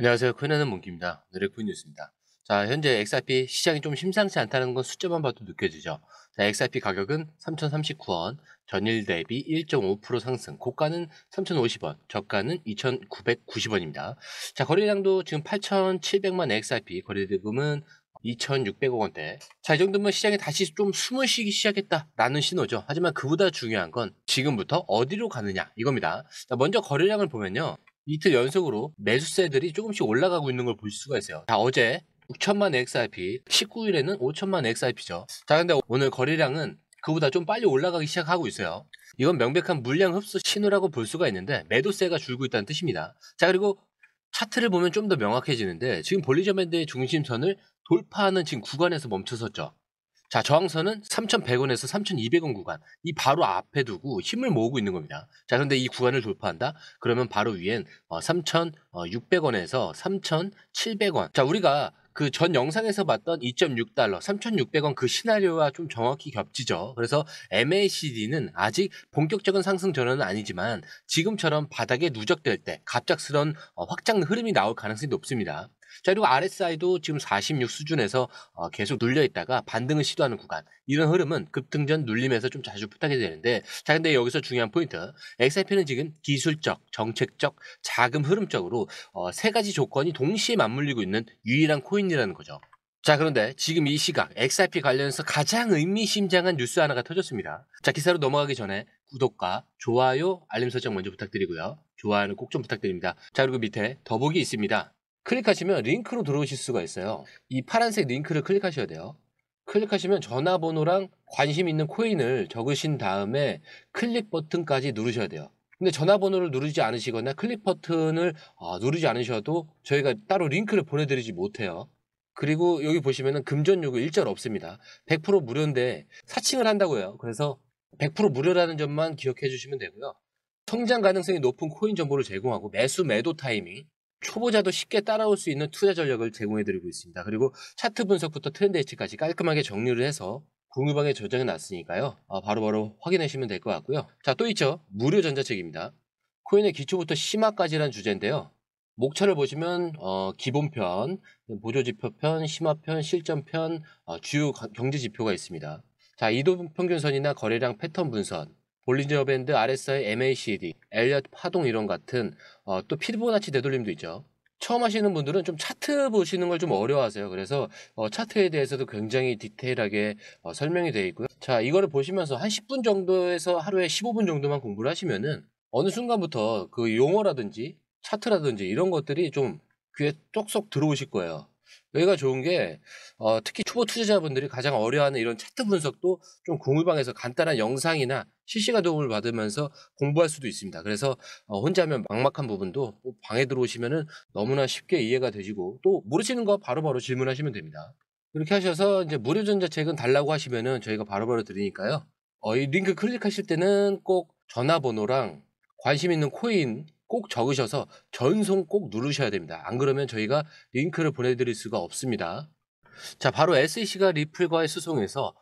안녕하세요. 코인하는 몽키입니다. 오늘의 코인 뉴스입니다. 자, 현재 XRP 시장이 좀 심상치 않다는 건 숫자만 봐도 느껴지죠. 자, XRP 가격은 3,039원, 전일 대비 1.5% 상승, 고가는 3,050원, 저가는 2,990원입니다. 자, 거래량도 지금 8,700만 XRP, 거래대금은 2,600억 원대. 자, 이 정도면 시장이 다시 좀 숨을 쉬기 시작했다라는 신호죠. 하지만 그보다 중요한 건 지금부터 어디로 가느냐 이겁니다. 자, 먼저 거래량을 보면요. 이틀 연속으로 매수세들이 조금씩 올라가고 있는 걸 볼 수가 있어요. 자, 어제 6천만 XRP, 19일에는 5천만 XRP죠. 자, 근데 오늘 거래량은 그보다 좀 빨리 올라가기 시작하고 있어요. 이건 명백한 물량 흡수 신호라고 볼 수가 있는데 매도세가 줄고 있다는 뜻입니다. 자, 그리고 차트를 보면 좀 더 명확해지는데 지금 볼리저 밴드의 중심선을 돌파하는 지금 구간에서 멈춰섰죠. 자, 저항선은 3,100원에서 3,200원 구간, 이 바로 앞에 두고 힘을 모으고 있는 겁니다. 자, 그런데 이 구간을 돌파한다? 그러면 바로 위엔 3,600원에서 3,700원. 자, 우리가 그 전 영상에서 봤던 2.6달러, 3,600원 그 시나리오와 좀 정확히 겹치죠. 그래서 MACD는 아직 본격적인 상승 전환은 아니지만 지금처럼 바닥에 누적될 때 갑작스런 확장 흐름이 나올 가능성이 높습니다. 자, 그리고 RSI도 지금 46 수준에서 계속 눌려 있다가 반등을 시도하는 구간, 이런 흐름은 급등전 눌림에서 좀 자주 부탁이 되는데, 자, 근데 여기서 중요한 포인트, XRP는 지금 기술적, 정책적, 자금 흐름적으로 세 가지 조건이 동시에 맞물리고 있는 유일한 코인이라는 거죠. 자, 그런데 지금 이 시각 XRP 관련해서 가장 의미심장한 뉴스 하나가 터졌습니다. 자, 기사로 넘어가기 전에 구독과 좋아요, 알림 설정 먼저 부탁드리고요. 좋아요는 꼭 좀 부탁드립니다. 자, 그리고 밑에 더보기 있습니다. 클릭하시면 링크로 들어오실 수가 있어요. 이 파란색 링크를 클릭하셔야 돼요. 클릭하시면 전화번호랑 관심 있는 코인을 적으신 다음에 클릭 버튼까지 누르셔야 돼요. 근데 전화번호를 누르지 않으시거나 클릭 버튼을 누르지 않으셔도 저희가 따로 링크를 보내드리지 못해요. 그리고 여기 보시면은 금전 요구 일절 없습니다. 100% 무료인데 사칭을 한다고 해요. 그래서 100% 무료라는 점만 기억해 주시면 되고요. 성장 가능성이 높은 코인 정보를 제공하고 매수 매도 타이밍, 초보자도 쉽게 따라올 수 있는 투자 전략을 제공해드리고 있습니다. 그리고 차트 분석부터 트렌드 예측까지 깔끔하게 정리를 해서 공유방에 저장해 놨으니까요. 바로바로 확인하시면 될 것 같고요. 자, 또 있죠. 무료 전자책입니다. 코인의 기초부터 심화까지란 주제인데요. 목차를 보시면 기본편, 보조지표편, 심화편, 실전편, 주요 경제지표가 있습니다. 자, 이동평균선이나 거래량 패턴 분선, 볼린저 밴드, RSI, MACD, 엘리엇 파동 이론 같은 또 피보나치 되돌림도 있죠. 처음 하시는 분들은 좀 차트 보시는 걸 좀 어려워하세요. 그래서 차트에 대해서도 굉장히 디테일하게 설명이 되어 있고요. 자, 이거를 보시면서 한 10분 정도에서 하루에 15분 정도만 공부를 하시면은 어느 순간부터 그 용어라든지 차트라든지 이런 것들이 좀 귀에 쏙쏙 들어오실 거예요. 여기가 좋은 게 특히 초보 투자자분들이 가장 어려워하는 이런 차트 분석도 좀 공유방에서 간단한 영상이나 실시간 도움을 받으면서 공부할 수도 있습니다. 그래서 혼자 하면 막막한 부분도 방에 들어오시면은 너무나 쉽게 이해가 되시고 또 모르시는 거 바로바로 질문하시면 됩니다. 이렇게 하셔서 이제 무료 전자책은 달라고 하시면은 저희가 바로바로 드리니까요. 이 링크 클릭하실 때는 꼭 전화번호랑 관심 있는 코인 꼭 적으셔서 전송 꼭 누르셔야 됩니다. 안 그러면 저희가 링크를 보내드릴 수가 없습니다. 자, 바로 SEC가 리플과의 소송에서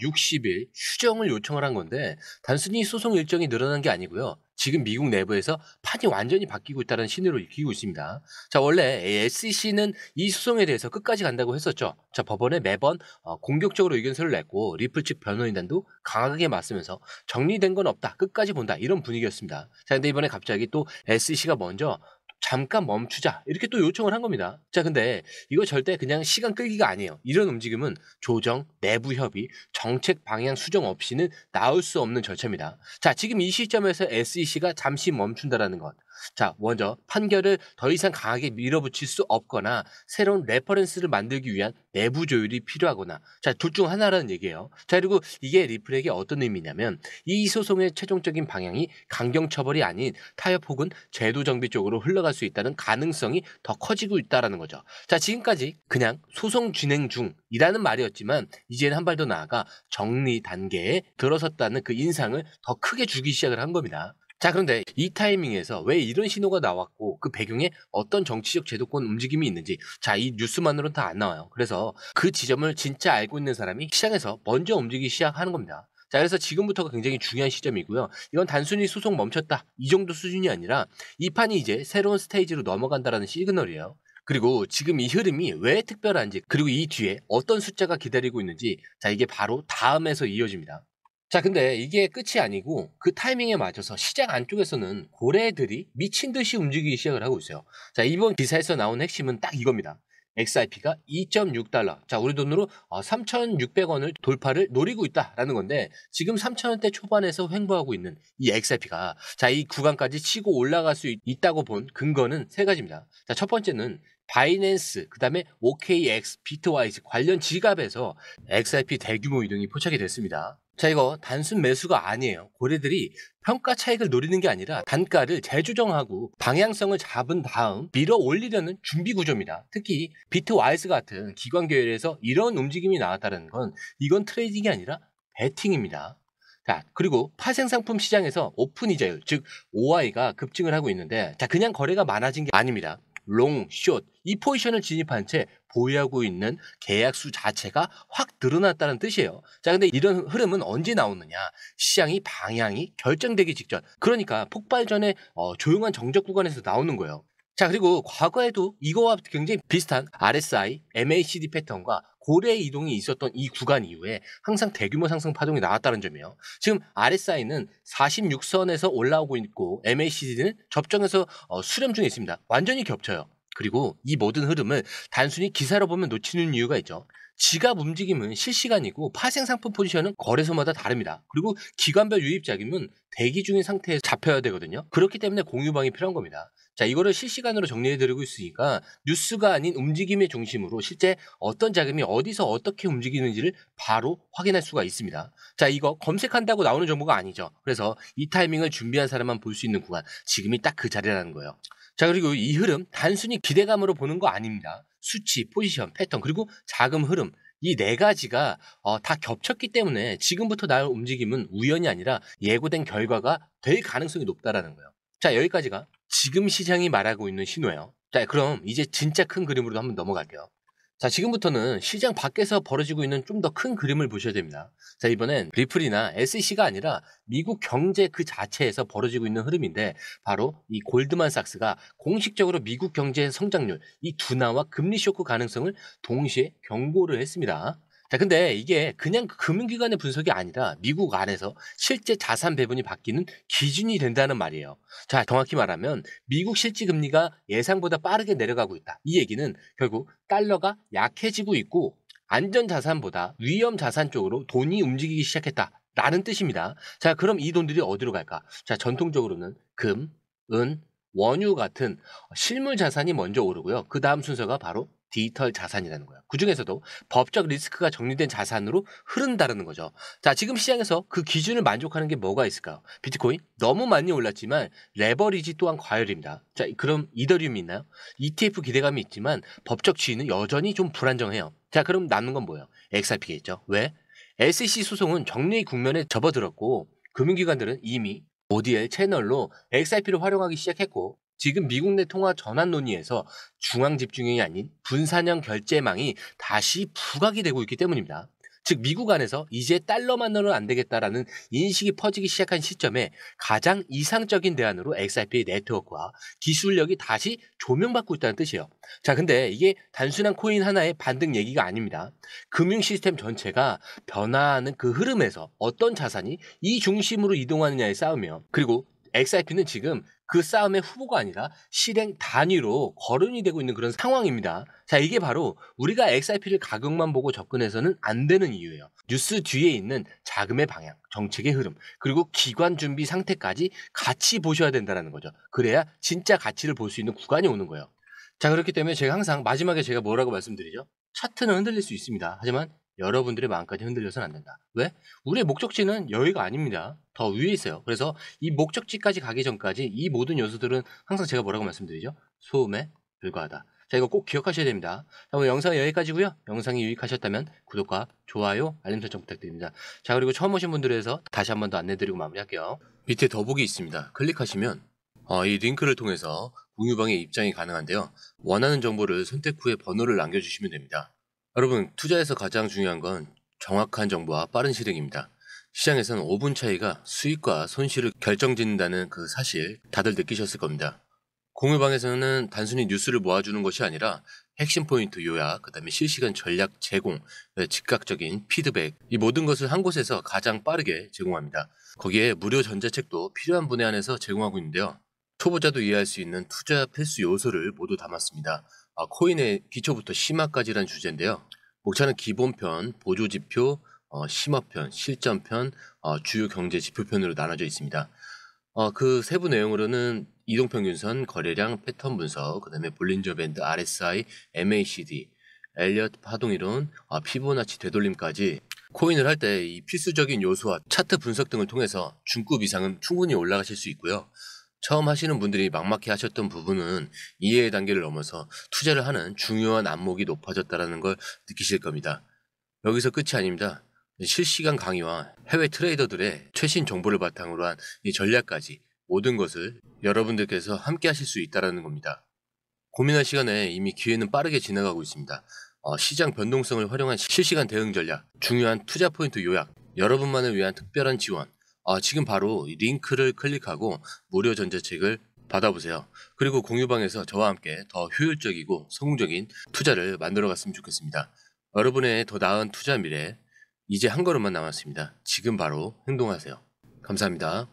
60일 휴정을 요청을 한 건데 단순히 소송 일정이 늘어난 게 아니고요. 지금 미국 내부에서 판이 완전히 바뀌고 있다는 신호를 익히고 있습니다. 자, 원래 SEC는 이 소송에 대해서 끝까지 간다고 했었죠. 자, 법원에 매번 공격적으로 의견서를 냈고 리플 측 변호인단도 강하게 맞서면서 정리된 건 없다, 끝까지 본다, 이런 분위기였습니다. 자, 근데 이번에 갑자기 또 SEC가 먼저 잠깐 멈추자 이렇게 또 요청을 한 겁니다. 자, 근데 이거 절대 그냥 시간 끌기가 아니에요. 이런 움직임은 조정, 내부 협의, 정책 방향 수정 없이는 나올 수 없는 절차입니다. 자, 지금 이 시점에서 SEC가 잠시 멈춘다라는 것. 자, 먼저 판결을 더 이상 강하게 밀어붙일 수 없거나 새로운 레퍼런스를 만들기 위한 내부 조율이 필요하거나, 자, 둘 중 하나라는 얘기예요. 자, 그리고 이게 리플에게 어떤 의미냐면 이 소송의 최종적인 방향이 강경 처벌이 아닌 타협 혹은 제도 정비 쪽으로 흘러갈 수 있다는 가능성이 더 커지고 있다라는 거죠. 자, 지금까지 그냥 소송 진행 중이라는 말이었지만 이제는 한 발 더 나아가 정리 단계에 들어섰다는 그 인상을 더 크게 주기 시작을 한 겁니다. 자, 그런데 이 타이밍에서 왜 이런 신호가 나왔고 그 배경에 어떤 정치적 제도권 움직임이 있는지, 자, 이 뉴스만으로는 다 안 나와요. 그래서 그 지점을 진짜 알고 있는 사람이 시장에서 먼저 움직이기 시작하는 겁니다. 자, 그래서 지금부터가 굉장히 중요한 시점이고요. 이건 단순히 소송 멈췄다 이 정도 수준이 아니라 이 판이 이제 새로운 스테이지로 넘어간다라는 시그널이에요. 그리고 지금 이 흐름이 왜 특별한지, 그리고 이 뒤에 어떤 숫자가 기다리고 있는지, 자, 이게 바로 다음에서 이어집니다. 자, 근데 이게 끝이 아니고 그 타이밍에 맞춰서 시장 안쪽에서는 고래들이 미친 듯이 움직이기 시작을 하고 있어요. 자, 이번 기사에서 나온 핵심은 딱 이겁니다. XRP가 2.6달러. 자, 우리 돈으로 3,600원을 돌파를 노리고 있다라는 건데, 지금 3,000원대 초반에서 횡보하고 있는 이 XRP가 자, 이 구간까지 치고 올라갈 수 있다고 본 근거는 세 가지입니다. 자, 첫 번째는 바이낸스, 그 다음에 OKX, 비트와이즈 관련 지갑에서 XRP 대규모 이동이 포착이 됐습니다. 자, 이거 단순 매수가 아니에요. 고래들이 평가 차익을 노리는 게 아니라 단가를 재조정하고 방향성을 잡은 다음 밀어 올리려는 준비 구조입니다. 특히 비트와이즈 같은 기관 계열에서 이런 움직임이 나왔다는 건 이건 트레이딩이 아니라 베팅입니다. 자, 그리고 파생상품 시장에서 오픈 이자율, 즉 OI가 급증을 하고 있는데, 자, 그냥 거래가 많아진 게 아닙니다. 롱, 숏, 이 포지션을 진입한 채 보유하고 있는 계약수 자체가 확 늘어났다는 뜻이에요. 자, 근데 이런 흐름은 언제 나오느냐? 시장이 방향이 결정되기 직전. 그러니까 폭발 전에 조용한 정적 구간에서 나오는 거예요. 자, 그리고 과거에도 이거와 굉장히 비슷한 RSI, MACD 패턴과 고래 이동이 있었던 이 구간 이후에 항상 대규모 상승 파동이 나왔다는 점이에요. 지금 RSI는 46선에서 올라오고 있고 MACD는 접정해서 수렴 중에 있습니다. 완전히 겹쳐요. 그리고 이 모든 흐름을 단순히 기사로 보면 놓치는 이유가 있죠. 지갑 움직임은 실시간이고 파생 상품 포지션은 거래소마다 다릅니다. 그리고 기관별 유입 자금은 대기 중인 상태에서 잡혀야 되거든요. 그렇기 때문에 공유방이 필요한 겁니다. 자, 이거를 실시간으로 정리해드리고 있으니까 뉴스가 아닌 움직임의 중심으로 실제 어떤 자금이 어디서 어떻게 움직이는지를 바로 확인할 수가 있습니다. 자, 이거 검색한다고 나오는 정보가 아니죠. 그래서 이 타이밍을 준비한 사람만 볼 수 있는 구간, 지금이 딱 그 자리라는 거예요. 자, 그리고 이 흐름 단순히 기대감으로 보는 거 아닙니다. 수치, 포지션, 패턴, 그리고 자금 흐름, 이 네 가지가 다 겹쳤기 때문에 지금부터 나올 움직임은 우연이 아니라 예고된 결과가 될 가능성이 높다라는 거예요. 자, 여기까지가 지금 시장이 말하고 있는 신호예요. 자, 그럼 이제 진짜 큰 그림으로 한번 넘어갈게요. 자, 지금부터는 시장 밖에서 벌어지고 있는 좀 더 큰 그림을 보셔야 됩니다. 자, 이번엔 리플이나 SEC가 아니라 미국 경제 그 자체에서 벌어지고 있는 흐름인데, 바로 이 골드만삭스가 공식적으로 미국 경제의 성장률, 이 둔화와 금리 쇼크 가능성을 동시에 경고를 했습니다. 자, 근데 이게 그냥 금융기관의 분석이 아니라 미국 안에서 실제 자산 배분이 바뀌는 기준이 된다는 말이에요. 자, 정확히 말하면 미국 실질 금리가 예상보다 빠르게 내려가고 있다. 이 얘기는 결국 달러가 약해지고 있고 안전자산보다 위험자산 쪽으로 돈이 움직이기 시작했다라는 뜻입니다. 자, 그럼 이 돈들이 어디로 갈까? 자, 전통적으로는 금, 은, 원유 같은 실물 자산이 먼저 오르고요. 그 다음 순서가 바로 디지털 자산이라는 거예요. 그 중에서도 법적 리스크가 정리된 자산으로 흐른다는 거죠. 자, 지금 시장에서 그 기준을 만족하는 게 뭐가 있을까요? 비트코인 너무 많이 올랐지만 레버리지 또한 과열입니다. 자, 그럼 이더리움이 있나요? ETF 기대감이 있지만 법적 지위는 여전히 좀 불안정해요. 자, 그럼 남는 건 뭐예요? XRP겠죠. 왜? SEC 소송은 정리 국면에 접어들었고 금융기관들은 이미 ODL 채널로 XRP를 활용하기 시작했고, 지금 미국 내 통화 전환 논의에서 중앙 집중형이 아닌 분산형 결제망이 다시 부각이 되고 있기 때문입니다. 즉 미국 안에서 이제 달러만으로는 안 되겠다라는 인식이 퍼지기 시작한 시점에 가장 이상적인 대안으로 XRP의 네트워크와 기술력이 다시 조명받고 있다는 뜻이에요. 자, 근데 이게 단순한 코인 하나의 반등 얘기가 아닙니다. 금융 시스템 전체가 변화하는 그 흐름에서 어떤 자산이 이 중심으로 이동하느냐의 싸움이에요. 그리고 XRP는 지금 그 싸움의 후보가 아니라 실행 단위로 거론이 되고 있는 그런 상황입니다. 자, 이게 바로 우리가 XRP를 가격만 보고 접근해서는 안 되는 이유예요. 뉴스 뒤에 있는 자금의 방향, 정책의 흐름, 그리고 기관 준비 상태까지 같이 보셔야 된다는 거죠. 그래야 진짜 가치를 볼 수 있는 구간이 오는 거예요. 자, 그렇기 때문에 제가 항상 마지막에 제가 뭐라고 말씀드리죠? 차트는 흔들릴 수 있습니다. 하지만 여러분들의 마음까지 흔들려서는 안 된다. 왜? 우리의 목적지는 여기가 아닙니다. 더 위에 있어요. 그래서 이 목적지까지 가기 전까지 이 모든 요소들은 항상 제가 뭐라고 말씀드리죠? 소음에 불과하다. 자, 이거 꼭 기억하셔야 됩니다. 자, 오늘 영상은 여기까지고요. 영상이 유익하셨다면 구독과 좋아요, 알림 설정 부탁드립니다. 자, 그리고 처음 오신 분들에 서 다시 한 번 더 안내드리고 마무리할게요. 밑에 더보기 있습니다. 클릭하시면 이 링크를 통해서 공유방에 입장이 가능한데요. 원하는 정보를 선택 후에 번호를 남겨주시면 됩니다. 여러분, 투자에서 가장 중요한 건 정확한 정보와 빠른 실행입니다. 시장에서는 5분 차이가 수익과 손실을 결정짓는다는 그 사실 다들 느끼셨을 겁니다. 공유방에서는 단순히 뉴스를 모아주는 것이 아니라 핵심 포인트 요약, 그다음에 실시간 전략 제공, 즉각적인 피드백, 이 모든 것을 한 곳에서 가장 빠르게 제공합니다. 거기에 무료 전자책도 필요한 분야 안에서 제공하고 있는데요. 초보자도 이해할 수 있는 투자 필수 요소를 모두 담았습니다. 코인의 기초부터 심화까지란 주제인데요. 목차는 기본편, 보조지표, 심화편, 실전편, 주요 경제 지표편으로 나눠져 있습니다. 그 세부 내용으로는 이동평균선, 거래량, 패턴 분석, 그다음에 볼린저 밴드, RSI, MACD, 엘리엇 파동이론, 피보나치 되돌림까지 코인을 할 때 이 필수적인 요소와 차트 분석 등을 통해서 중급 이상은 충분히 올라가실 수 있고요. 처음 하시는 분들이 막막해 하셨던 부분은 이해의 단계를 넘어서 투자를 하는 중요한 안목이 높아졌다는 걸 느끼실 겁니다. 여기서 끝이 아닙니다. 실시간 강의와 해외 트레이더들의 최신 정보를 바탕으로 한 이 전략까지 모든 것을 여러분들께서 함께 하실 수 있다는 겁니다. 고민할 시간에 이미 기회는 빠르게 지나가고 있습니다. 시장 변동성을 활용한 실시간 대응 전략, 중요한 투자 포인트 요약, 여러분만을 위한 특별한 지원. 지금 바로 이 링크를 클릭하고 무료 전자책을 받아보세요. 그리고 공유방에서 저와 함께 더 효율적이고 성공적인 투자를 만들어 갔으면 좋겠습니다. 여러분의 더 나은 투자 미래, 이제 한 걸음만 남았습니다. 지금 바로 행동하세요. 감사합니다.